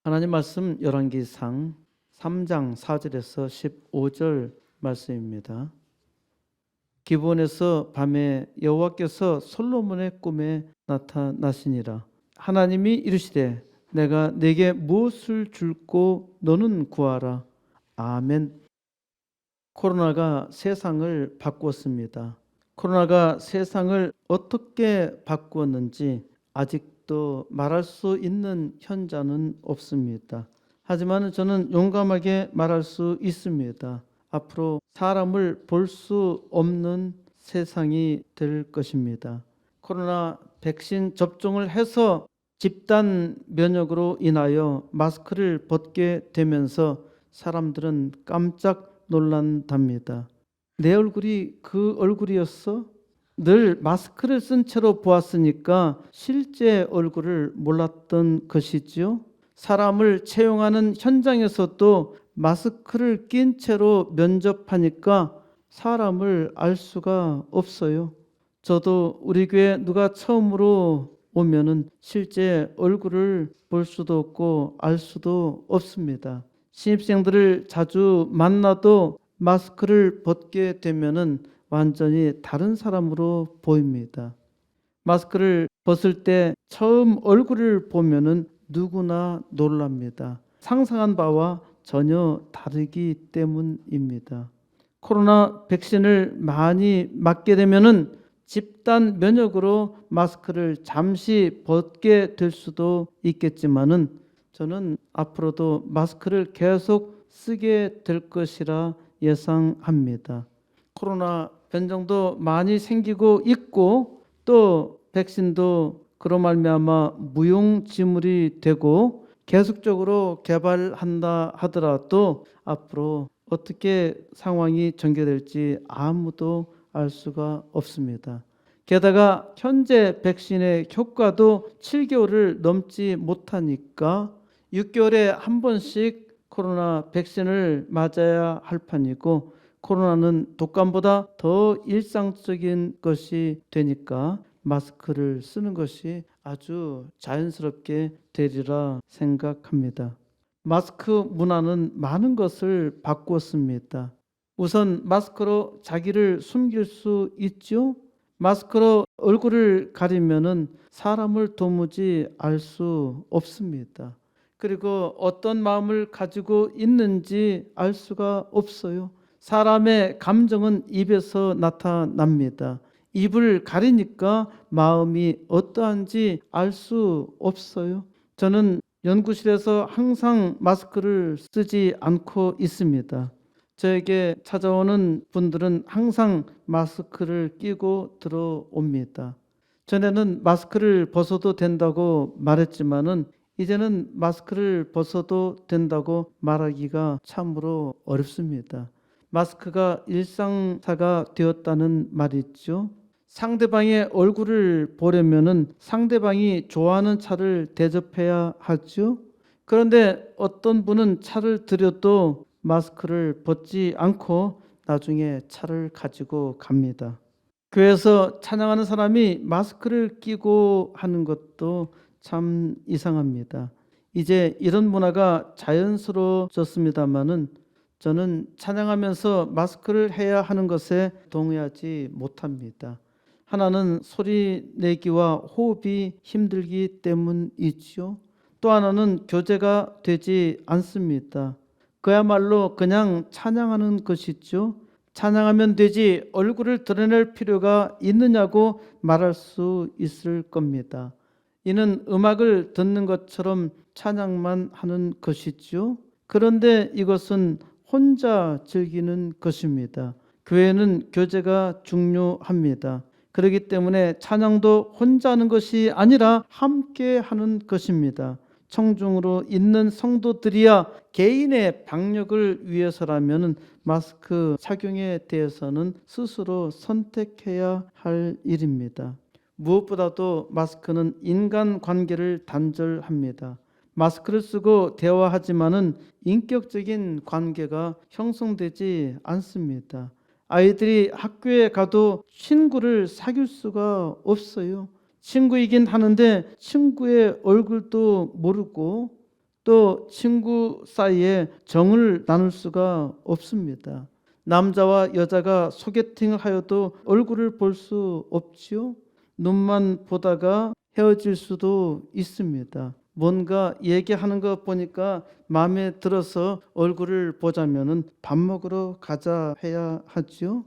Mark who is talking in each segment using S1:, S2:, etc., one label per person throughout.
S1: 하나님 말씀 열왕기상 3장 4절에서 15절 말씀입니다. 기브온에서 밤에 여호와께서 솔로몬의 꿈에 나타나시니라. 하나님이 이르시되 내가 네게 무엇을 줄고 너는 구하라. 아멘. 코로나가 세상을 바꾸었습니다. 코로나가 세상을 어떻게 바꾸었는지 아직도 말할 수 있는 현자는 없습니다. 하지만 저는 용감하게 말할 수 있습니다. 앞으로 사람을 볼 수 없는 세상이 될 것입니다. 코로나 백신 접종을 해서 집단 면역으로 인하여 마스크를 벗게 되면서 사람들은 깜짝 놀란답니다. 내 얼굴이 그 얼굴이었어? 늘 마스크를 쓴 채로 보았으니까 실제 얼굴을 몰랐던 것이지요. 사람을 채용하는 현장에서도 마스크를 낀 채로 면접하니까 사람을 알 수가 없어요. 저도 우리 교회 누가 처음으로 오면은 실제 얼굴을 볼 수도 없고 알 수도 없습니다. 신입생들을 자주 만나도 마스크를 벗게 되면은 완전히 다른 사람으로 보입니다. 마스크를 벗을 때 처음 얼굴을 보면은 누구나 놀랍니다. 상상한 바와 전혀 다르기 때문입니다. 코로나 백신을 많이 맞게 되면은 집단 면역으로 마스크를 잠시 벗게 될 수도 있겠지만은 저는 앞으로도 마스크를 계속 쓰게 될 것이라 예상합니다. 코로나 변종도 많이 생기고 있고 또 백신도 그로 말미암아 무용지물이 되고 계속적으로 개발한다 하더라도 앞으로 어떻게 상황이 전개될지 아무도 알 수가 없습니다. 게다가 현재 백신의 효과도 7개월을 넘지 못하니까 6개월에 한 번씩 코로나 백신을 맞아야 할 판이고 코로나는 독감보다 더 일상적인 것이 되니까 마스크를 쓰는 것이 아주 자연스럽게 되리라 생각합니다. 마스크 문화는 많은 것을 바꾸었습니다. 우선 마스크로 자기를 숨길 수 있죠. 마스크로 얼굴을 가리면은 사람을 도무지 알 수 없습니다. 그리고 어떤 마음을 가지고 있는지 알 수가 없어요. 사람의 감정은 입에서 나타납니다. 입을 가리니까 마음이 어떠한지 알 수 없어요. 저는 연구실에서 항상 마스크를 쓰지 않고 있습니다. 저에게 찾아오는 분들은 항상 마스크를 끼고 들어옵니다. 전에는 마스크를 벗어도 된다고 말했지만은 이제는 마스크를 벗어도 된다고 말하기가 참으로 어렵습니다. 마스크가 일상사가 되었다는 말이죠. 상대방의 얼굴을 보려면은 상대방이 좋아하는 차를 대접해야 하죠. 그런데 어떤 분은 차를 들여도 마스크를 벗지 않고 나중에 차를 가지고 갑니다. 교회에서 찬양하는 사람이 마스크를 끼고 하는 것도 참 이상합니다. 이제 이런 문화가 자연스러워졌습니다마는 저는 찬양하면서 마스크를 해야 하는 것에 동의하지 못합니다. 하나는 소리 내기와 호흡이 힘들기 때문이지요. 또 하나는 교제가 되지 않습니다. 그야말로 그냥 찬양하는 것이죠. 찬양하면 되지 얼굴을 드러낼 필요가 있느냐고 말할 수 있을 겁니다. 이는 음악을 듣는 것처럼 찬양만 하는 것이죠. 그런데 이것은 혼자 즐기는 것입니다. 교회는 교제가 중요합니다. 그렇기 때문에 찬양도 혼자 하는 것이 아니라 함께 하는 것입니다. 청중으로 있는 성도들이야 개인의 방역을 위해서라면 마스크 착용에 대해서는 스스로 선택해야 할 일입니다. 무엇보다도 마스크는 인간관계를 단절합니다. 마스크를 쓰고 대화하지만은 인격적인 관계가 형성되지 않습니다. 아이들이 학교에 가도 친구를 사귈 수가 없어요. 친구이긴 하는데 친구의 얼굴도 모르고 또 친구 사이에 정을 나눌 수가 없습니다. 남자와 여자가 소개팅을 하여도 얼굴을 볼 수 없지요. 눈만 보다가 헤어질 수도 있습니다. 뭔가 얘기하는 거 보니까 마음에 들어서 얼굴을 보자면은 밥 먹으러 가자 해야 하지요.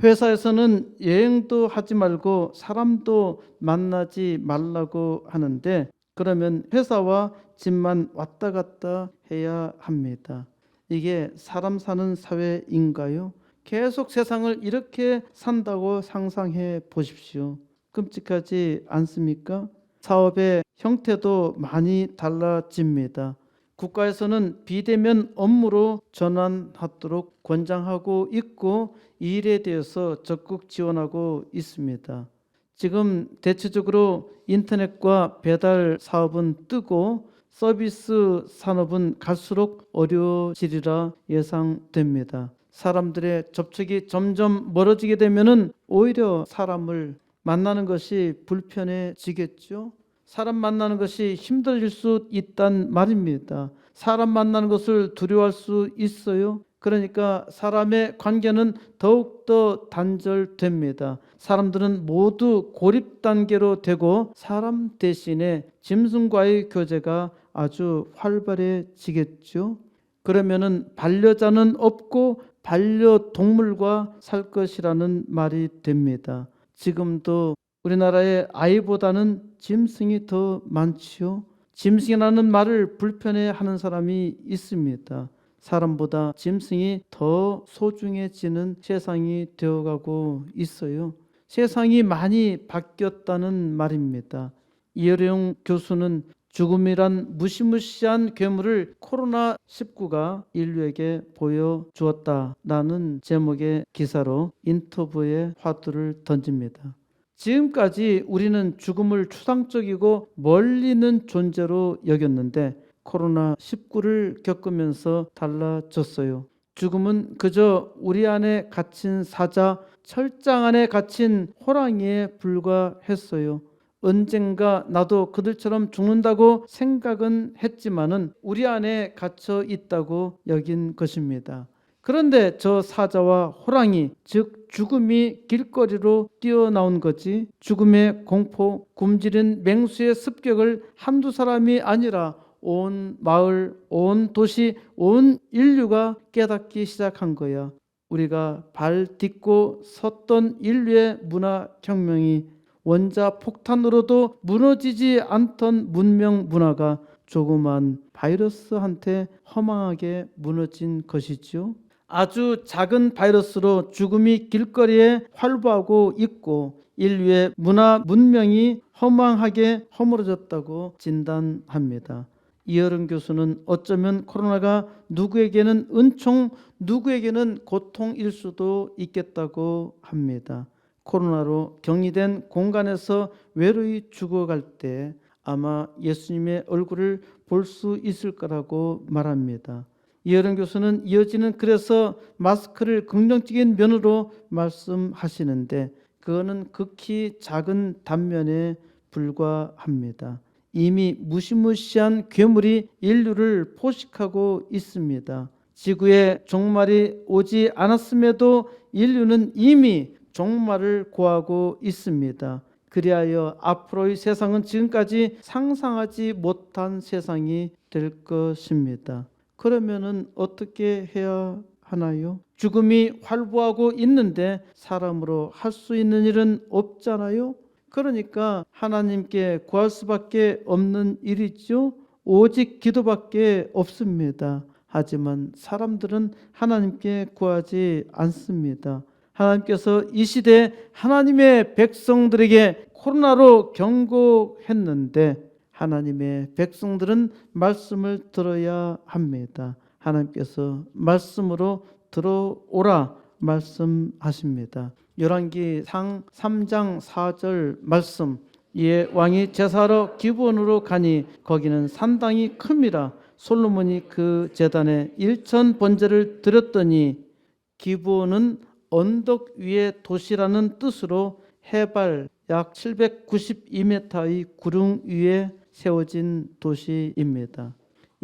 S1: 회사에서는 여행도 하지 말고 사람도 만나지 말라고 하는데 그러면 회사와 집만 왔다 갔다 해야 합니다. 이게 사람 사는 사회인가요? 계속 세상을 이렇게 산다고 상상해 보십시오. 끔찍하지 않습니까? 사업의 형태도 많이 달라집니다. 국가에서는 비대면 업무로 전환하도록 권장하고 있고 이 일에 대해서 적극 지원하고 있습니다. 지금 대체적으로 인터넷과 배달 사업은 뜨고 서비스 산업은 갈수록 어려워지리라 예상됩니다. 사람들의 접촉이 점점 멀어지게 되면은 오히려 사람을 만나는 것이 불편해지겠죠. 사람 만나는 것이 힘들어질 수 있단 말입니다. 사람 만나는 것을 두려워할 수 있어요. 그러니까 사람의 관계는 더욱더 단절됩니다. 사람들은 모두 고립 단계로 되고 사람 대신에 짐승과의 교제가 아주 활발해지겠죠. 그러면은 반려자는 없고 반려동물과 살 것이라는 말이 됩니다. 지금도 우리나라의 아이보다는 짐승이 더 많지요. 짐승이라는 말을 불편해하는 사람이 있습니다. 사람보다 짐승이 더 소중해지는 세상이 되어가고 있어요. 세상이 많이 바뀌었다는 말입니다. 이어령 교수는 죽음이란 무시무시한 괴물을 코로나19가 인류에게 보여주었다라는 제목의 기사로 인터뷰에 화두를 던집니다. 지금까지 우리는 죽음을 추상적이고 멀리 있는 존재로 여겼는데 코로나19를 겪으면서 달라졌어요. 죽음은 그저 우리 안에 갇힌 사자, 철장 안에 갇힌 호랑이에 불과했어요. 언젠가 나도 그들처럼 죽는다고 생각은 했지만은 우리 안에 갇혀 있다고 여긴 것입니다. 그런데 저 사자와 호랑이, 즉 죽음이 길거리로 뛰어나온 거지 죽음의 공포, 굶주린 맹수의 습격을 한두 사람이 아니라 온 마을, 온 도시, 온 인류가 깨닫기 시작한 거야. 우리가 발 딛고 섰던 인류의 문화혁명이 원자 폭탄으로도 무너지지 않던 문명 문화가 조그만 바이러스한테 허망하게 무너진 것이죠. 아주 작은 바이러스로 죽음이 길거리에 활보하고 있고 인류의 문화 문명이 허망하게 허물어졌다고 진단합니다. 이어른 교수는 어쩌면 코로나가 누구에게는 은총, 누구에게는 고통일 수도 있겠다고 합니다. 코로나로 격리된 공간에서 외로이 죽어갈 때 아마 예수님의 얼굴을 볼 수 있을 거라고 말합니다. 이어른 교수는 이어지는 글에서 마스크를 긍정적인 면으로 말씀하시는데 그거는 극히 작은 단면에 불과합니다. 이미 무시무시한 괴물이 인류를 포식하고 있습니다. 지구에 종말이 오지 않았음에도 인류는 이미 종말을 구하고 있습니다. 그리하여 앞으로의 세상은 지금까지 상상하지 못한 세상이 될 것입니다. 그러면은 어떻게 해야 하나요? 죽음이 활보하고 있는데 사람으로 할 수 있는 일은 없잖아요. 그러니까 하나님께 구할 수밖에 없는 일이죠. 오직 기도밖에 없습니다. 하지만 사람들은 하나님께 구하지 않습니다. 하나님께서 이 시대에 하나님의 백성들에게 코로나로 경고했는데 하나님의 백성들은 말씀을 들어야 합니다. 하나님께서 말씀으로 들어오라 말씀하십니다. 열왕기상 3장 4절 말씀, 이에 왕이 제사하러 기브온으로 가니 거기는 산당이 큼이라. 솔로몬이 그 제단에 1천 번제를 드렸더니 기브온은 언덕 위의 도시라는 뜻으로 해발 약 792m의 구릉 위에 세워진 도시입니다.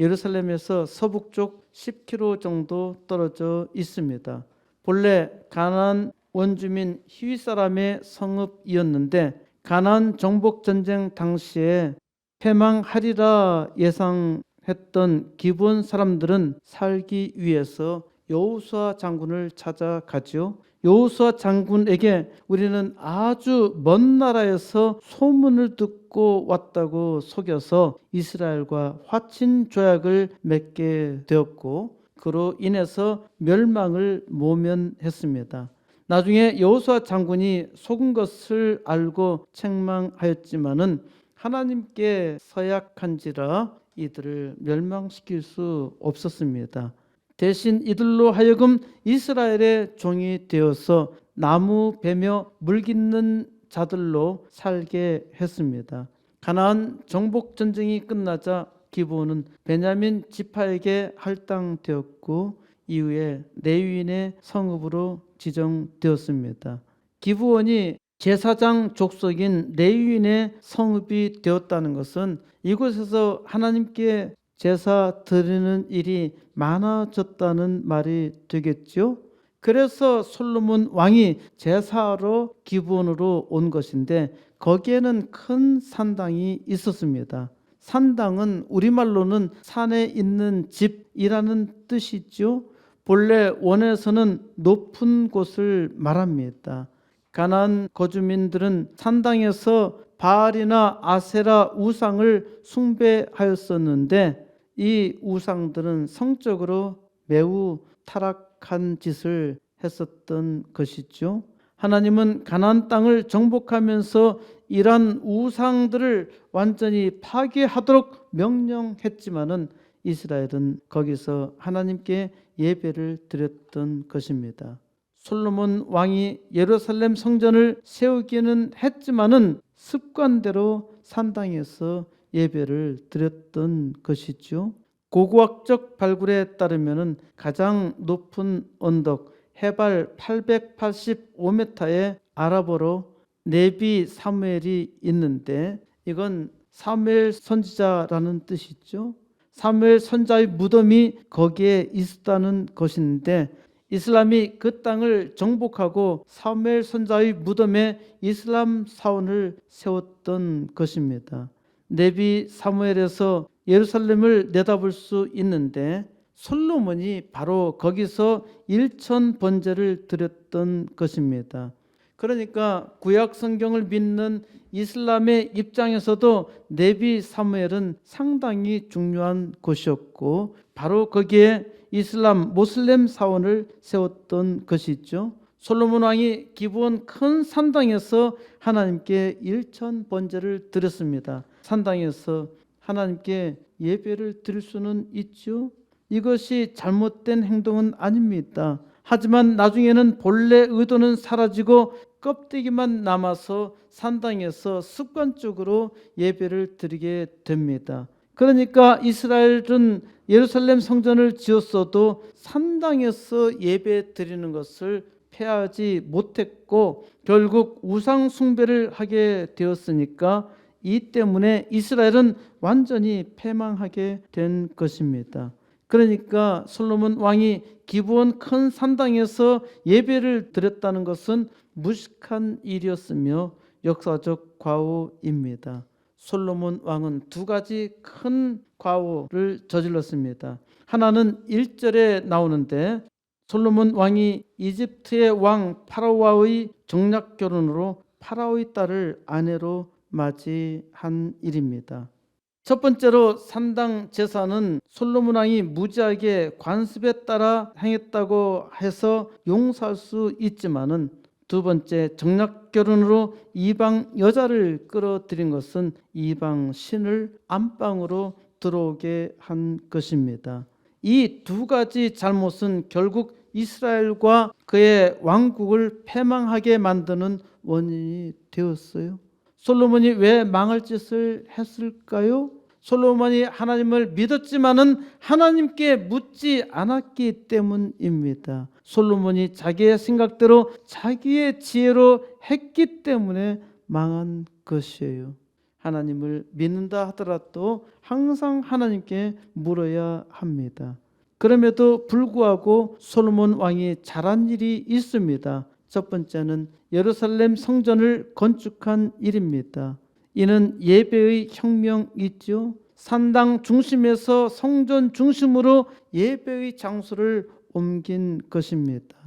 S1: 예루살렘에서 서북쪽 10km 정도 떨어져 있습니다. 본래 가나안 원주민 히위 사람의 성읍이었는데 가나안 정복 전쟁 당시에 패망하리라 예상했던 기브온 사람들은 살기 위해서 여호수아 장군을 찾아가죠. 여호수아 장군에게 우리는 아주 먼 나라에서 소문을 듣고 왔다고 속여서 이스라엘과 화친 조약을 맺게 되었고 그로 인해서 멸망을 모면했습니다. 나중에 여호수아 장군이 속은 것을 알고 책망하였지만은 하나님께 서약한지라 이들을 멸망시킬 수 없었습니다. 대신 이들로 하여금 이스라엘의 종이 되어서 나무 베며 물깃는 자들로 살게 했습니다. 가나안 정복 전쟁이 끝나자 기브온은 베냐민 지파에게 할당되었고 이후에 레위인의 성읍으로 지정되었습니다. 기브온이 제사장 족속인 레위인의 성읍이 되었다는 것은 이곳에서 하나님께 제사 드리는 일이 많아졌다는 말이 되겠죠. 그래서 솔로몬 왕이 제사하러 기브온으로 온 것인데 거기에는 큰 산당이 있었습니다. 산당은 우리말로는 산에 있는 집이라는 뜻이죠. 본래 원에서는 높은 곳을 말합니다. 가나안 거주민들은 산당에서 바알이나 아세라 우상을 숭배하였었는데 이 우상들은 성적으로 매우 타락한 짓을 했었던 것이죠. 하나님은 가나안 땅을 정복하면서 이러한 우상들을 완전히 파괴하도록 명령했지만은 이스라엘은 거기서 하나님께 예배를 드렸던 것입니다. 솔로몬 왕이 예루살렘 성전을 세우기는 했지만은 습관대로 산당에서 예배를 드렸던 것이죠. 고고학적 발굴에 따르면 가장 높은 언덕 해발 885m의 아랍어로 네비 사무엘이 있는데 이건 사무엘 선지자라는 뜻이죠. 사무엘 선지자의 무덤이 거기에 있었다는 것인데 이슬람이 그 땅을 정복하고 사무엘 선지자의 무덤에 이슬람 사원을 세웠던 것입니다. 네비 사무엘에서 예루살렘을 내다볼 수 있는데 솔로몬이 바로 거기서 일천 번제를 드렸던 것입니다. 그러니까 구약 성경을 믿는 이슬람의 입장에서도 네비 사무엘은 상당히 중요한 곳이었고 바로 거기에 이슬람 모슬렘 사원을 세웠던 것이죠. 솔로몬 왕이 기브온 큰 산당에서 하나님께 일천 번제를 드렸습니다. 산당에서 하나님께 예배를 드릴 수는 있죠. 이것이 잘못된 행동은 아닙니다. 하지만 나중에는 본래 의도는 사라지고 껍데기만 남아서 산당에서 습관적으로 예배를 드리게 됩니다. 그러니까 이스라엘은 예루살렘 성전을 지었어도 산당에서 예배 드리는 것을 폐하지 못했고 결국 우상 숭배를 하게 되었으니까 이 때문에 이스라엘은 완전히 패망하게 된 것입니다. 그러니까 솔로몬 왕이 기브온 큰 산당에서 예배를 드렸다는 것은 무식한 일이었으며 역사적 과오입니다. 솔로몬 왕은 두 가지 큰 과오를 저질렀습니다. 하나는 1절에 나오는데 솔로몬 왕이 이집트의 왕 파라오와의 정략 결혼으로 파라오의 딸을 아내로 맞이한 일입니다. 첫 번째로 산당 제사는 솔로몬 왕이 무지하게 관습에 따라 행했다고 해서 용서할 수 있지만은 두 번째 정략 결혼으로 이방 여자를 끌어들인 것은 이방 신을 안방으로 들어오게 한 것입니다. 이 두 가지 잘못은 결국 이스라엘과 그의 왕국을 패망하게 만드는 원인이 되었어요. 솔로몬이 왜 망할 짓을 했을까요? 솔로몬이 하나님을 믿었지만은 하나님께 묻지 않았기 때문입니다. 솔로몬이 자기의 생각대로 자기의 지혜로 했기 때문에 망한 것이에요. 하나님을 믿는다 하더라도 항상 하나님께 물어야 합니다. 그럼에도 불구하고 솔로몬 왕이 잘한 일이 있습니다. 첫 번째는 예루살렘 성전을 건축한 일입니다. 이는 예배의 혁명이죠. 산당 중심에서 성전 중심으로 예배의 장소를 옮긴 것입니다.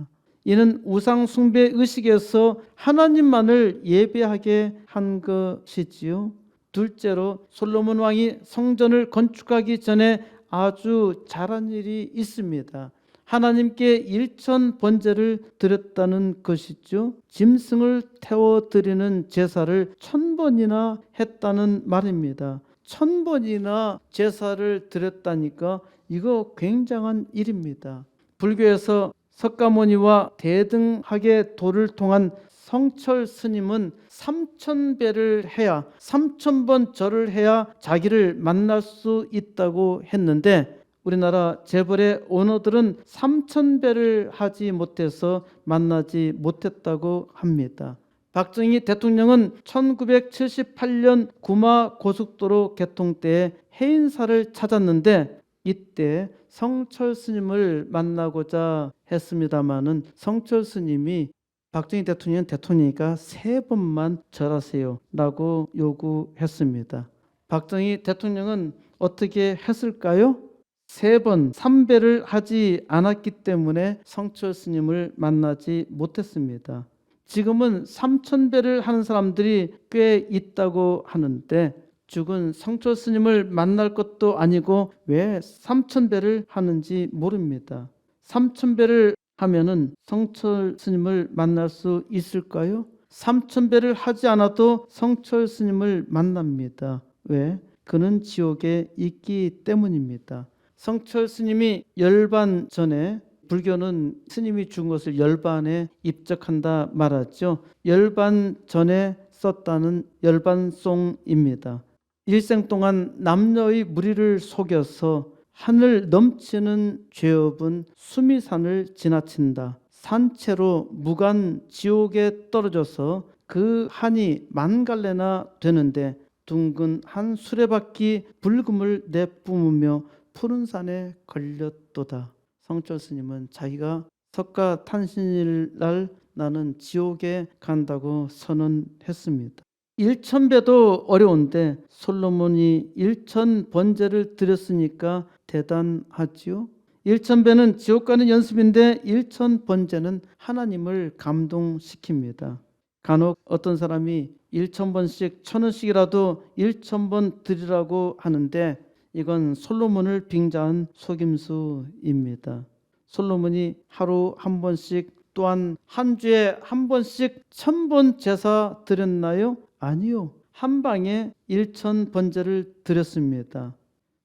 S1: 이는 우상 숭배 의식에서 하나님만을 예배하게 한 것이지요. 둘째로 솔로몬 왕이 성전을 건축하기 전에 아주 잘한 일이 있습니다. 하나님께 일천 번제를 드렸다는 것이죠. 짐승을 태워 드리는 제사를 1000번이나 했다는 말입니다. 1000번이나 제사를 드렸다니까 이거 굉장한 일입니다. 불교에서 석가모니와 대등하게 도를 통한 성철 스님은 3000배를 해야 3000번 절을 해야 자기를 만날 수 있다고 했는데 우리나라 재벌의 오너들은 3000배를 하지 못해서 만나지 못했다고 합니다. 박정희 대통령은 1978년 구마 고속도로 개통 때 해인사를 찾았는데 이때 성철 스님을 만나고자 했습니다마는 성철 스님이 박정희 대통령이니까 3번만 절하세요 라고 요구했습니다. 박정희 대통령은 어떻게 했을까요? 3번 3배를 하지 않았기 때문에 성철 스님을 만나지 못했습니다. 지금은 3000배를 하는 사람들이 꽤 있다고 하는데 죽은 성철 스님을 만날 것도 아니고 왜 3000배를 하는지 모릅니다. 3000배를 하면은 성철 스님을 만날 수 있을까요? 3000배를 하지 않아도 성철 스님을 만납니다. 왜? 그는 지옥에 있기 때문입니다. 성철 스님이 열반 전에 불교는 스님이 죽은 것을 열반에 입적한다 말하죠. 열반 전에 썼다는 열반송입니다. 일생 동안 남녀의 무리를 속여서 하늘 넘치는 죄업은 수미산을 지나친다. 산채로 무간 지옥에 떨어져서 그 한이 만갈래나 되는데 둥근 한 수레바퀴 불금을 내뿜으며 푸른 산에 걸렸도다. 성철 스님은 자기가 석가탄신일 날 나는 지옥에 간다고 선언했습니다. 1000배도 어려운데 솔로몬이 1000번제를 드렸으니까 대단하지요. 1000배는 지옥 가는 연습인데 1000번제는 하나님을 감동시킵니다. 간혹 어떤 사람이 1000번씩 1000원씩이라도 1000번 드리라고 하는데 이건 솔로몬을 빙자한 속임수입니다. 솔로몬이 하루 한 번씩 또한 한 주에 한 번씩 1000번 제사 드렸나요? 아니요. 한 방에 1000번제를 드렸습니다.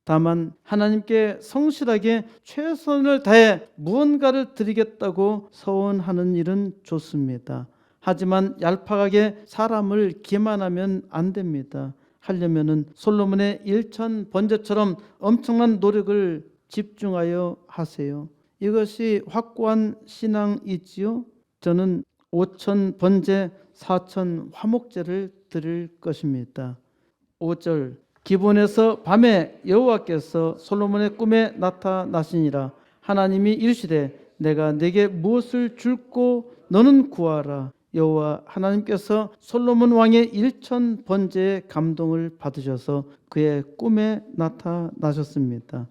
S1: 다만 하나님께 성실하게 최선을 다해 무언가를 드리겠다고 서원하는 일은 좋습니다. 하지만 얄팍하게 사람을 기만하면 안 됩니다. 하려면은 솔로몬의 1000번제처럼 엄청난 노력을 집중하여 하세요. 이것이 확고한 신앙이지요. 저는 5000번제 4000화목제를 드릴 것입니다. 5절 기본에서 밤에 여호와께서 솔로몬의 꿈에 나타나시니라. 하나님이 이르시되 내가 네게 무엇을 줄고 너는 구하라. 여호와 하나님께서 솔로몬 왕의 1000번제의 감동을 받으셔서 그의 꿈에 나타나셨습니다.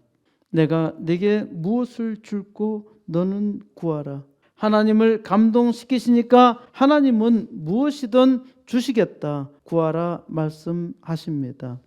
S1: 내가 네게 무엇을 줄고 너는 구하라. 하나님을 감동시키시니까 하나님은 무엇이든 주시겠다. 구하라 말씀하십니다.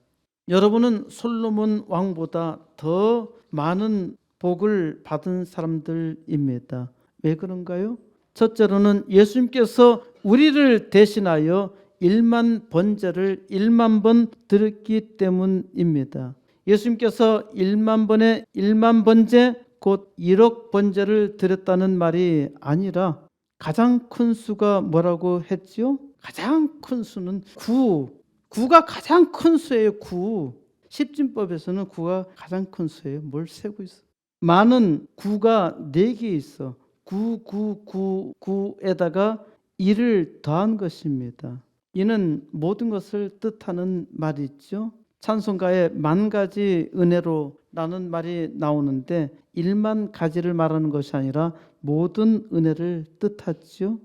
S1: 여러분은 솔로몬 왕보다 더 많은 복을 받은 사람들입니다. 왜 그런가요? 첫째로는 예수님께서 우리를 대신하여 1만 번제를 1만 번 드렸기 때문입니다. 예수님께서 1만 번에 1만 번제 곧 1억 번제를 드렸다는 말이 아니라 가장 큰 수가 뭐라고 했지요? 가장 큰 수는 9가 가장 큰 수예요. 9. 십진법에서는 9가 가장 큰 수예요. 뭘 세고 있어? 많은 9가 4개 있어. 9, 9, 9, 9에다가 1을 더한 것입니다. 이는 모든 것을 뜻하는 말이죠. 찬송가에 만 가지 은혜로 라는 말이 나오는데 1만 가지를 말하는 것이 아니라 모든 은혜를 뜻하죠.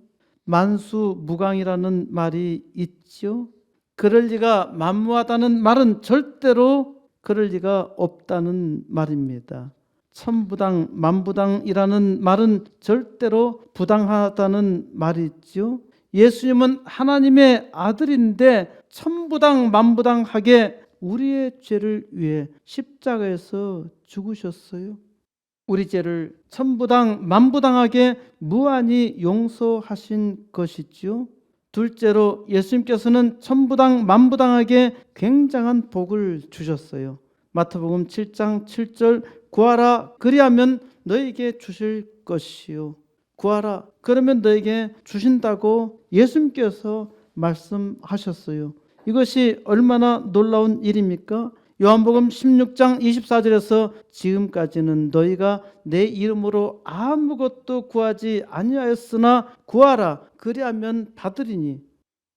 S1: 만수무강이라는 말이 있죠. 그럴 리가 만무하다는 말은 절대로 그럴 리가 없다는 말입니다. 천부당 만부당이라는 말은 절대로 부당하다는 말이죠. 예수님은 하나님의 아들인데 천부당 만부당하게 우리의 죄를 위해 십자가에서 죽으셨어요. 우리 죄를 천부당 만부당하게 무한히 용서하신 것이죠. 둘째로 예수님께서는 천부당 만부당하게 굉장한 복을 주셨어요. 마태복음 7장 7절 구하라 그리하면 너에게 주실 것이요. 구하라 그러면 너에게 주신다고 예수님께서 말씀하셨어요. 이것이 얼마나 놀라운 일입니까? 요한복음 16장 24절에서 지금까지는 너희가 내 이름으로 아무것도 구하지 아니하였으나 구하라 그리하면 받으리니.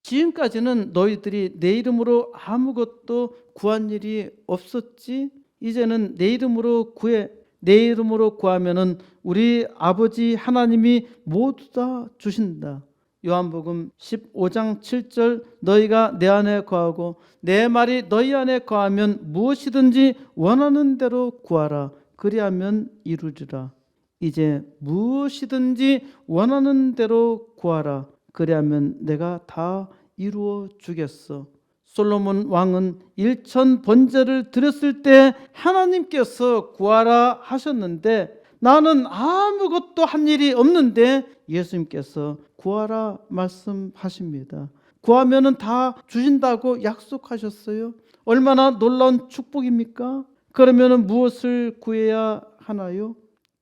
S1: 지금까지는 너희들이 내 이름으로 아무것도 구한 일이 없었지. 이제는 내 이름으로 구해. 내 이름으로 구하면은 우리 아버지 하나님이 모두 다 주신다. 요한복음 15장 7절 너희가 내 안에 거하고 내 말이 너희 안에 거하면 무엇이든지 원하는 대로 구하라 그리하면 이루리라. 이제 무엇이든지 원하는 대로 구하라 그리하면 내가 다 이루어 주겠어. 솔로몬 왕은 1천 번제를 드렸을 때 하나님께서 구하라 하셨는데 나는 아무것도 한 일이 없는데 예수님께서 구하라 말씀하십니다. 구하면은 다 주신다고 약속하셨어요. 얼마나 놀라운 축복입니까? 그러면은 무엇을 구해야 하나요?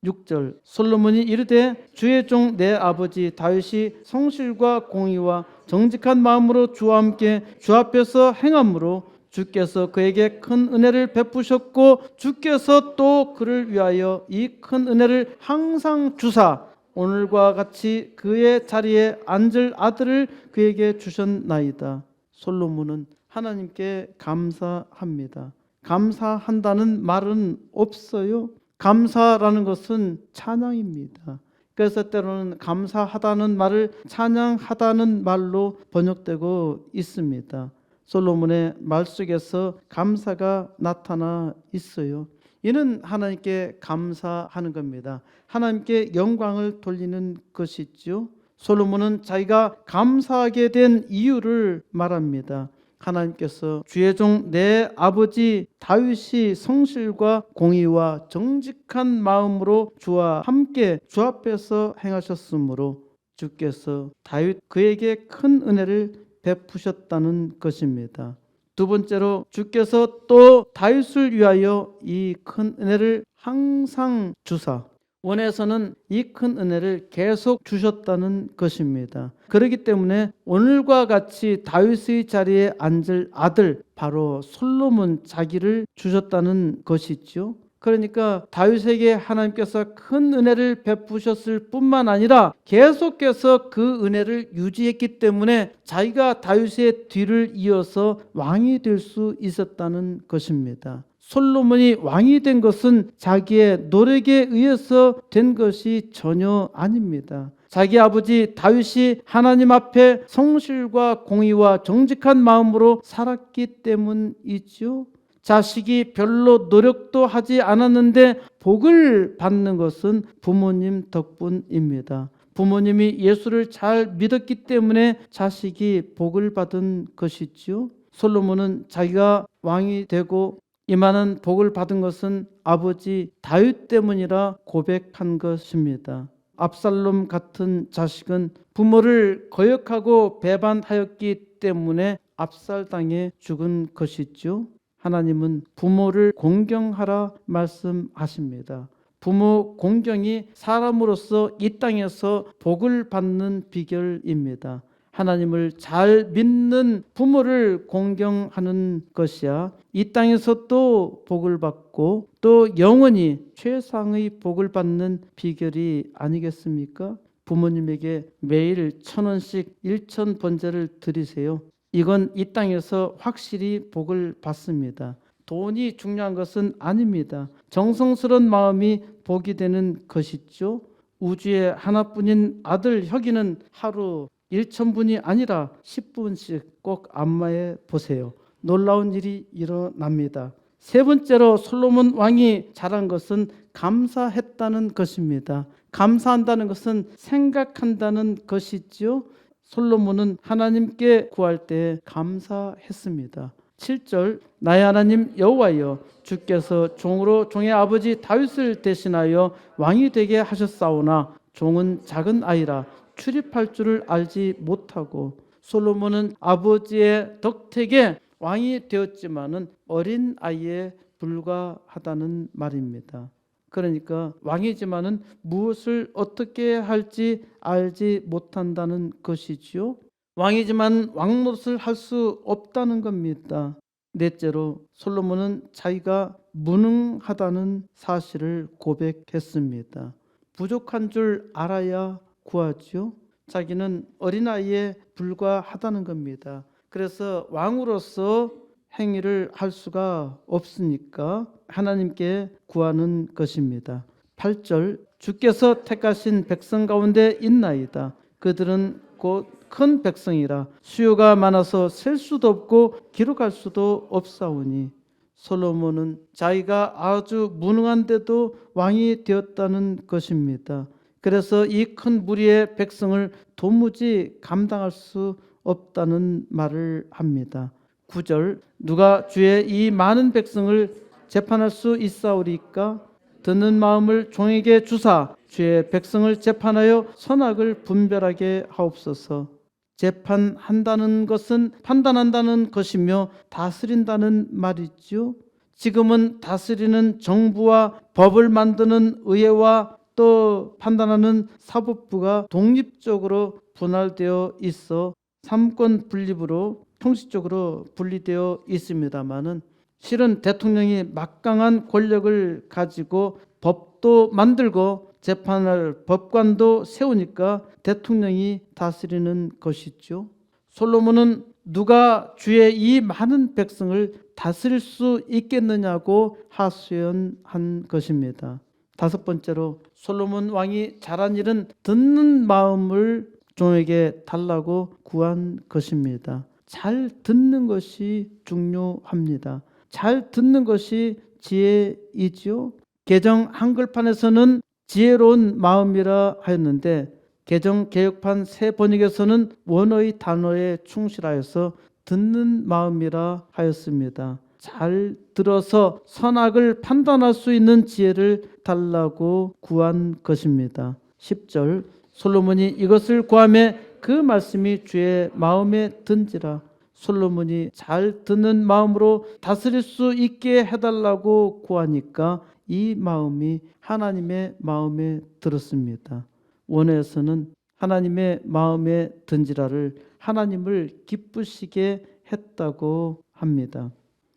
S1: 6절 솔로몬이 이르되 주의 종 내 아버지 다윗이 성실과 공의와 정직한 마음으로 주와 함께 주 앞에서 행함으로 주께서 그에게 큰 은혜를 베푸셨고 주께서 또 그를 위하여 이 큰 은혜를 항상 주사 오늘과 같이 그의 자리에 앉을 아들을 그에게 주셨나이다. 솔로몬은 하나님께 감사합니다. 감사한다는 말은 없어요. 감사라는 것은 찬양입니다. 그래서 때로는 감사하다는 말을 찬양하다는 말로 번역되고 있습니다. 솔로몬의 말 속에서 감사가 나타나 있어요. 이는 하나님께 감사하는 겁니다. 하나님께 영광을 돌리는 것이죠. 솔로몬은 자기가 감사하게 된 이유를 말합니다. 하나님께서 주의 종 내 아버지 다윗이 성실과 공의와 정직한 마음으로 주와 함께 주 앞에서 행하셨으므로 주께서 다윗 그에게 큰 은혜를 베푸셨다는 것입니다. 두 번째로 주께서 또 다윗을 위하여 이 큰 은혜를 항상 주사 원에서는 이 큰 은혜를 계속 주셨다는 것입니다. 그렇기 때문에 오늘과 같이 다윗의 자리에 앉을 아들 바로 솔로몬 자기를 주셨다는 것이죠. 그러니까 다윗에게 하나님께서 큰 은혜를 베푸셨을 뿐만 아니라 계속해서 그 은혜를 유지했기 때문에 자기가 다윗의 뒤를 이어서 왕이 될 수 있었다는 것입니다. 솔로몬이 왕이 된 것은 자기의 노력에 의해서 된 것이 전혀 아닙니다. 자기 아버지 다윗이 하나님 앞에 성실과 공의와 정직한 마음으로 살았기 때문이죠. 자식이 별로 노력도 하지 않았는데 복을 받는 것은 부모님 덕분입니다. 부모님이 예수를 잘 믿었기 때문에 자식이 복을 받은 것이죠. 솔로몬은 자기가 왕이 되고 이 많은 복을 받은 것은 아버지 다윗 때문이라 고백한 것입니다. 압살롬 같은 자식은 부모를 거역하고 배반하였기 때문에 압살당해 죽은 것이죠. 하나님은 부모를 공경하라 말씀하십니다. 부모 공경이 사람으로서 이 땅에서 복을 받는 비결입니다. 하나님을 잘 믿는 부모를 공경하는 것이야 이 땅에서 또 복을 받고 또 영원히 최상의 복을 받는 비결이 아니겠습니까? 부모님에게 매일 1,000원씩 1,000번제를 드리세요. 이건 이 땅에서 확실히 복을 받습니다. 돈이 중요한 것은 아닙니다. 정성스러운 마음이 복이 되는 것이죠. 우주에 하나뿐인 아들 혁이는 하루 1,000분이 아니라 10분씩 꼭 안마해 보세요. 놀라운 일이 일어납니다. 세 번째로 솔로몬 왕이 잘한 것은 감사했다는 것입니다. 감사한다는 것은 생각한다는 것이지요. 솔로몬은 하나님께 구할 때 감사했습니다. 7절 나의 하나님 여호와여 주께서 종으로 종의 아버지 다윗을 대신하여 왕이 되게 하셨사오나 종은 작은 아이라 출입할 줄을 알지 못하고 솔로몬은 아버지의 덕택에 왕이 되었지만은 어린 아이에 불과하다는 말입니다. 그러니까 왕이지만은 무엇을 어떻게 할지 알지 못한다는 것이지요. 왕이지만 왕노릇을 할 수 없다는 겁니다. 넷째로 솔로몬은 자기가 무능하다는 사실을 고백했습니다. 부족한 줄 알아야 구하지요. 자기는 어린아이에 불과하다는 겁니다. 그래서 왕으로서 행위를 할 수가 없으니까 하나님께 구하는 것입니다. 8절 주께서 택하신 백성 가운데 있나이다. 그들은 곧 큰 백성이라 수요가 많아서 셀 수도 없고 기록할 수도 없사오니 솔로몬은 자기가 아주 무능한데도 왕이 되었다는 것입니다. 그래서 이 큰 무리의 백성을 도무지 감당할 수 없다는 말을 합니다. 9절 누가 주의 이 많은 백성을 재판할 수 있사오리까? 듣는 마음을 종에게 주사 주의 백성을 재판하여 선악을 분별하게 하옵소서. 재판한다는 것은 판단한다는 것이며 다스린다는 말이죠. 지금은 다스리는 정부와 법을 만드는 의회와 또 판단하는 사법부가 독립적으로 분할되어 있어 삼권 분립으로 형식적으로 분리되어 있습니다마는 실은 대통령이 막강한 권력을 가지고 법도 만들고 재판할 법관도 세우니까 대통령이 다스리는 것이죠. 솔로몬은 누가 주의 이 많은 백성을 다스릴 수 있겠느냐고 하소연한 것입니다. 다섯 번째로 솔로몬 왕이 잘한 일은 듣는 마음을 종에게 달라고 구한 것입니다. 잘 듣는 것이 중요합니다. 잘 듣는 것이 지혜이지요. 개정 한글판에서는 지혜로운 마음이라 하였는데 개정 개혁판 새 번역에서는 원어의 단어에 충실하여서 듣는 마음이라 하였습니다. 잘 들어서 선악을 판단할 수 있는 지혜를 달라고 구한 것입니다. 10절 솔로몬이 이것을 구하매 그 말씀이 주의 마음에 든지라. 솔로몬이 잘 듣는 마음으로 다스릴 수 있게 해달라고 구하니까 이 마음이 하나님의 마음에 들었습니다. 원어에서는 하나님의 마음에 든지라를 하나님을 기쁘시게 했다고 합니다.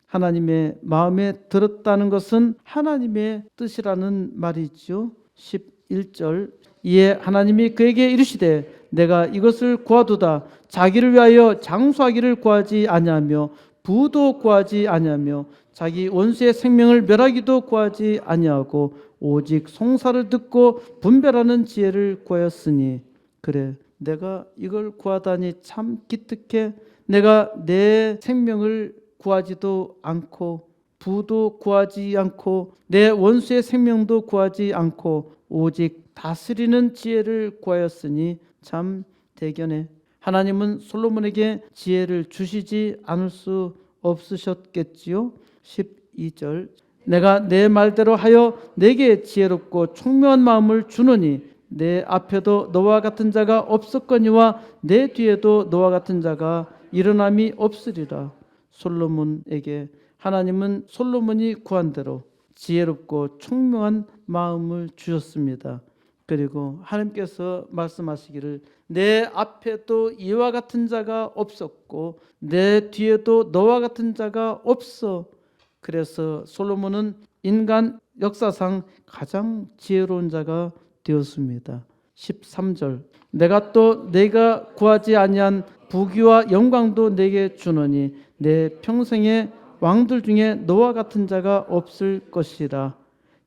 S1: 하나님의 마음에 들었다는 것은 하나님의 뜻이라는 말이죠. 11절 이에 하나님이 그에게 이르시되 내가 이것을 구하도다. 자기를 위하여 장수하기를 구하지 아니하며 부도 구하지 아니하며 자기 원수의 생명을 멸하기도 구하지 아니하고 오직 송사를 듣고 분별하는 지혜를 구하였으니 그래 내가 이걸 구하다니 참 기특해. 내가 내 생명을 구하지도 않고 부도 구하지 않고 내 원수의 생명도 구하지 않고 오직 다스리는 지혜를 구하였으니 참 대견해. 하나님은 솔로몬에게 지혜를 주시지 않을 수 없으셨겠지요. 12절 내가 내 말대로 하여 내게 지혜롭고 총명한 마음을 주노니 내 앞에도 너와 같은 자가 없었거니와 내 뒤에도 너와 같은 자가 일어남이 없으리라. 솔로몬에게 하나님은 솔로몬이 구한 대로 지혜롭고 총명한 마음을 주셨습니다. 그리고 하나님께서 말씀하시기를 내 앞에도 이와 같은 자가 없었고 내 뒤에도 너와 같은 자가 없어. 그래서 솔로몬은 인간 역사상 가장 지혜로운 자가 되었습니다. 13절 내가 또 내가 구하지 아니한 부귀와 영광도 내게 주노니 내 평생에 왕들 중에 너와 같은 자가 없을 것이라.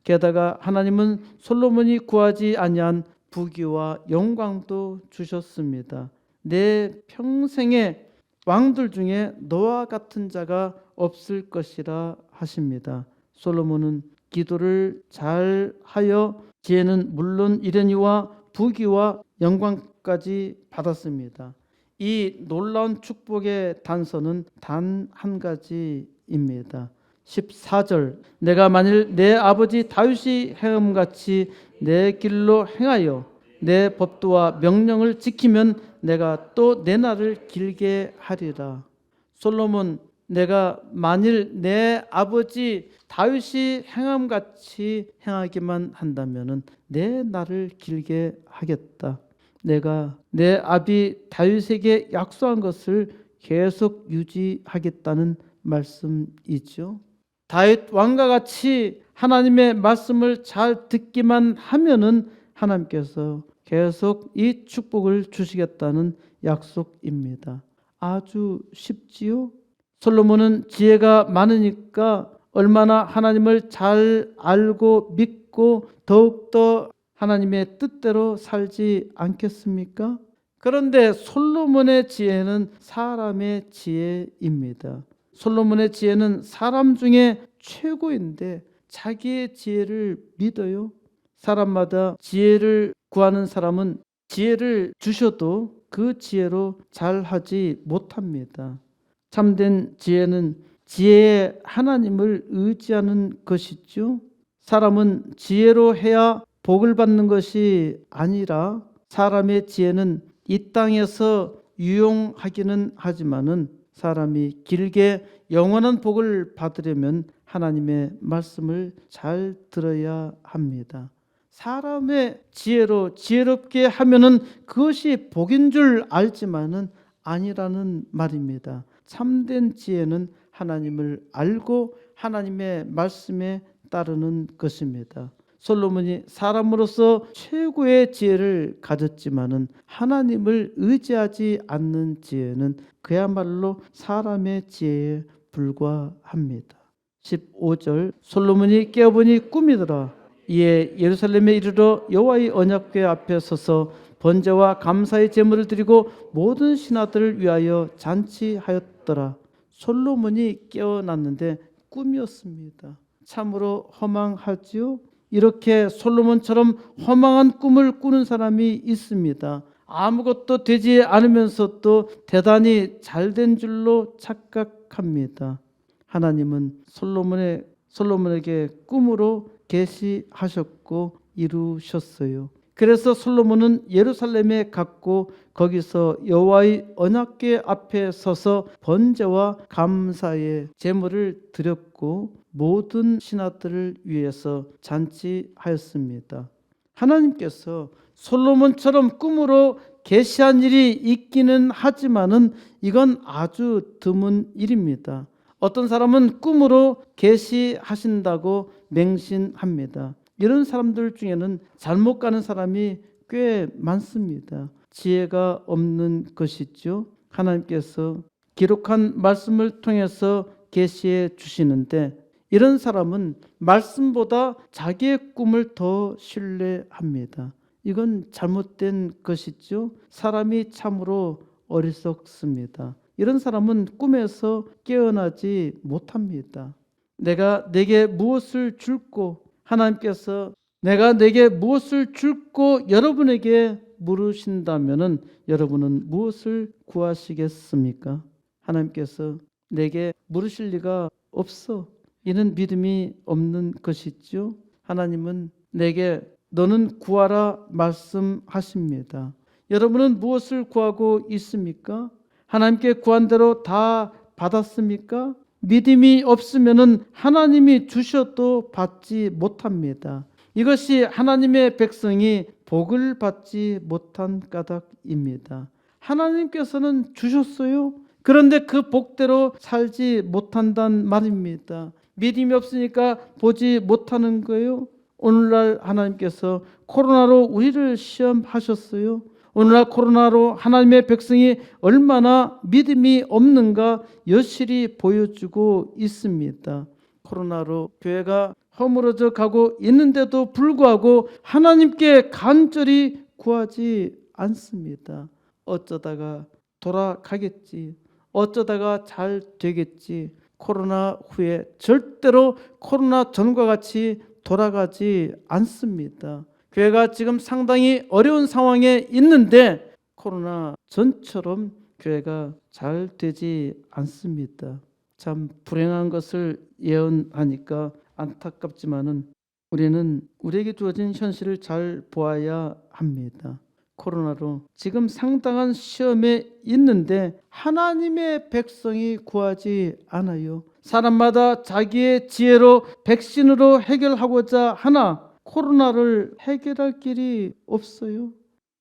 S1: 게다가 하나님은 솔로몬이 구하지 아니한 부귀와 영광도 주셨습니다. 내 평생에 왕들 중에 너와 같은 자가 없을 것이라 하십니다. 솔로몬은 기도를 잘 하여 지혜는 물론 이르니와 부귀와 영광까지 받았습니다. 이 놀라운 축복의 단서는 단 한 가지입니다. 14절 내가 만일 내 아버지 다윗이 행함같이 내 길로 행하여 내 법도와 명령을 지키면 내가 또 내 날을 길게 하리라. 솔로몬 내가 만일 내 아버지 다윗이 행함같이 행하기만 한다면 내 날을 길게 하겠다. 내가 내 아비 다윗에게 약속한 것을 계속 유지하겠다는 말씀이죠. 다윗 왕과 같이 하나님의 말씀을 잘 듣기만 하면은 하나님께서 계속 이 축복을 주시겠다는 약속입니다. 아주 쉽지요? 솔로몬은 지혜가 많으니까 얼마나 하나님을 잘 알고 믿고 더욱더 하나님의 뜻대로 살지 않겠습니까? 그런데 솔로몬의 지혜는 사람의 지혜입니다. 솔로몬의 지혜는 사람 중에 최고인데 자기의 지혜를 믿어요? 사람마다 지혜를 구하는 사람은 지혜를 주셔도 그 지혜로 잘하지 못합니다. 참된 지혜는 지혜의 하나님을 의지하는 것이죠. 사람은 지혜로 해야 복을 받는 것이 아니라 사람의 지혜는 이 땅에서 유용하기는 하지만은 사람이 길게 영원한 복을 받으려면 하나님의 말씀을 잘 들어야 합니다. 사람의 지혜로 지혜롭게 하면은 그것이 복인 줄 알지만은 아니라는 말입니다. 참된 지혜는 하나님을 알고 하나님의 말씀에 따르는 것입니다. 솔로몬이 사람으로서 최고의 지혜를 가졌지만은 하나님을 의지하지 않는 지혜는 그야말로 사람의 지혜에 불과합니다. 15절 솔로몬이 깨어보니 꿈이더라. 이에 예루살렘에 이르러 여호와의 언약궤 앞에 서서 번제와 감사의 제물을 드리고 모든 신하들을 위하여 잔치하였더라. 솔로몬이 깨어났는데 꿈이었습니다. 참으로 허망하지요? 이렇게 솔로몬처럼 허망한 꿈을 꾸는 사람이 있습니다. 아무것도 되지 않으면서도 대단히 잘된 줄로 착각합니다. 하나님은 솔로몬에게 꿈으로 계시하셨고 이루셨어요. 그래서 솔로몬은 예루살렘에 갔고 거기서 여호와의 언약궤 앞에 서서 번제와 감사의 제물을 드렸고 모든 신하들을 위해서 잔치하였습니다. 하나님께서 솔로몬처럼 꿈으로 계시한 일이 있기는 하지만은 이건 아주 드문 일입니다. 어떤 사람은 꿈으로 계시하신다고 맹신합니다. 이런 사람들 중에는 잘못 가는 사람이 꽤 많습니다. 지혜가 없는 것이죠. 하나님께서 기록한 말씀을 통해서 계시해 주시는데 이런 사람은 말씀보다 자기의 꿈을 더 신뢰합니다. 이건 잘못된 것이죠. 사람이 참으로 어리석습니다. 이런 사람은 꿈에서 깨어나지 못합니다. 내가 내게 무엇을 줄고 하나님께서 내가 내게 무엇을 줄고 여러분에게 물으신다면은 여러분은 무엇을 구하시겠습니까? 하나님께서 내게 물으실 리가 없어. 이는 믿음이 없는 것이죠. 하나님은 내게 너는 구하라 말씀하십니다. 여러분은 무엇을 구하고 있습니까? 하나님께 구한 대로 다 받았습니까? 믿음이 없으면은 하나님이 주셔도 받지 못합니다. 이것이 하나님의 백성이 복을 받지 못한 까닭입니다. 하나님께서는 주셨어요. 그런데 그 복대로 살지 못한단 말입니다. 믿음이 없으니까 보지 못하는 거예요. 오늘날 하나님께서 코로나로 우리를 시험하셨어요. 오늘날 코로나로 하나님의 백성이 얼마나 믿음이 없는가 여실히 보여주고 있습니다. 코로나로 교회가 허물어져 가고 있는데도 불구하고 하나님께 간절히 구하지 않습니다. 어쩌다가 돌아가겠지, 어쩌다가 잘 되겠지. 코로나 후에 절대로 코로나 전과 같이 돌아가지 않습니다. 교회가 지금 상당히 어려운 상황에 있는데 코로나 전처럼 교회가 잘 되지 않습니다. 참 불행한 것을 예언하니까 안타깝지만은 우리는 우리에게 주어진 현실을 잘 보아야 합니다. 코로나로 지금 상당한 시험에 있는데 하나님의 백성이 구하지 않아요. 사람마다 자기의 지혜로 백신으로 해결하고자 하나 코로나를 해결할 길이 없어요.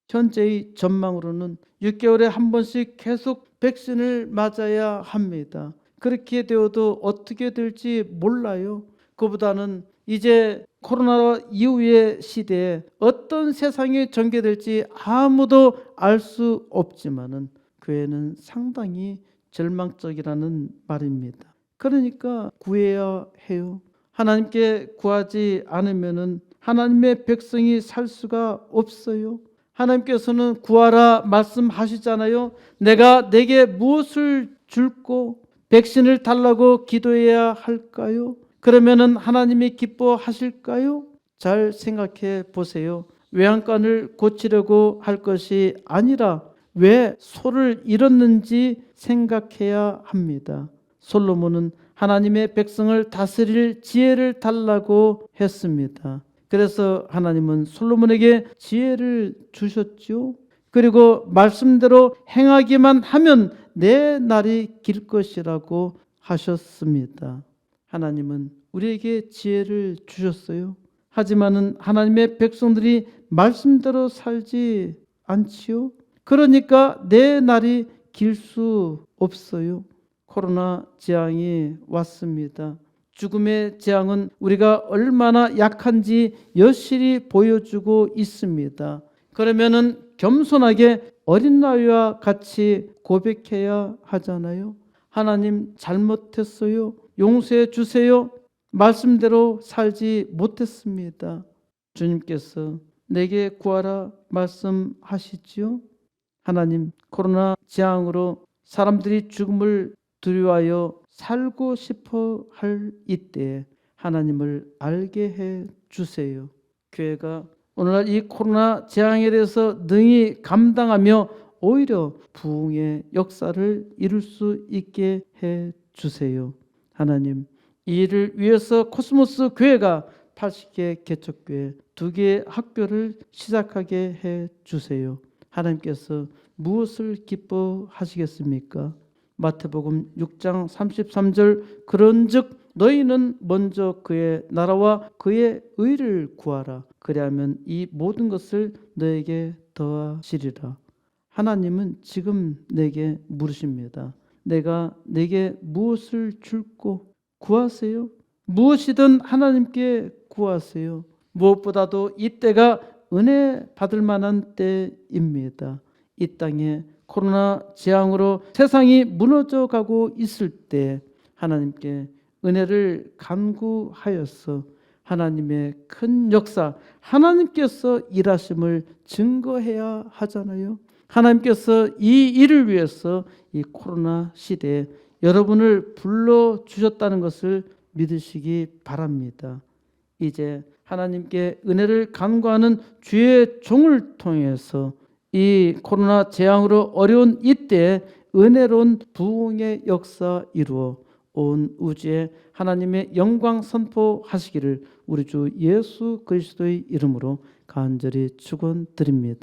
S1: 현재의 전망으로는 6개월에 한 번씩 계속 백신을 맞아야 합니다. 그렇게 되어도 어떻게 될지 몰라요. 그보다는 이제 코로나 이후의 시대에 어떤 세상이 전개될지 아무도 알 수 없지만은 교회는 상당히 절망적이라는 말입니다. 그러니까 구해야 해요. 하나님께 구하지 않으면은 하나님의 백성이 살 수가 없어요. 하나님께서는 구하라 말씀하시잖아요. 내가 내게 무엇을 줄고 백신을 달라고 기도해야 할까요? 그러면은 하나님이 기뻐하실까요? 잘 생각해 보세요. 외양간을 고치려고 할 것이 아니라 왜 소를 잃었는지 생각해야 합니다. 솔로몬은 하나님의 백성을 다스릴 지혜를 달라고 했습니다. 그래서 하나님은 솔로몬에게 지혜를 주셨죠. 그리고 말씀대로 행하기만 하면 내 날이 길 것이라고 하셨습니다. 하나님은 우리에게 지혜를 주셨어요. 하지만은 하나님의 백성들이 말씀대로 살지 않지요. 그러니까 내 날이 길 수 없어요. 코로나 재앙이 왔습니다. 죽음의 재앙은 우리가 얼마나 약한지 여실히 보여주고 있습니다. 그러면은 겸손하게 어린 나이와 같이 고백해야 하잖아요. 하나님 잘못했어요. 용서해 주세요. 말씀대로 살지 못했습니다. 주님께서 내게 구하라 말씀하시지요. 하나님, 코로나 재앙으로 사람들이 죽음을 두려워하여 살고 싶어 할 이때에 하나님을 알게 해 주세요. 교회가 오늘날 이 코로나 재앙에 대해서 능히 감당하며 오히려 부흥의 역사를 이룰 수 있게 해 주세요. 하나님, 이 일을 위해서 코스모스 교회가 80개 개척교회 2개의 학교를 시작하게 해 주세요. 하나님께서 무엇을 기뻐하시겠습니까? 마태복음 6장 33절 그런즉 너희는 먼저 그의 나라와 그의 의를 구하라. 그리하면 이 모든 것을 너에게 더하시리라. 하나님은 지금 내게 물으십니다. 내가 내게 무엇을 줄고 구하세요? 무엇이든 하나님께 구하세요. 무엇보다도 이때가 은혜 받을 만한 때입니다. 이 땅에 코로나 재앙으로 세상이 무너져 가고 있을 때 하나님께 은혜를 간구하여서 하나님의 큰 역사, 하나님께서 일하심을 증거해야 하잖아요. 하나님께서 이 일을 위해서 이 코로나 시대에 여러분을 불러주셨다는 것을 믿으시기 바랍니다. 이제 하나님께 은혜를 간구하는 주의 종을 통해서 이 코로나 재앙으로 어려운 이때에 은혜로운 부흥의 역사 이루어 온 우주에 하나님의 영광 선포하시기를 우리 주 예수 그리스도의 이름으로 간절히 축원드립니다.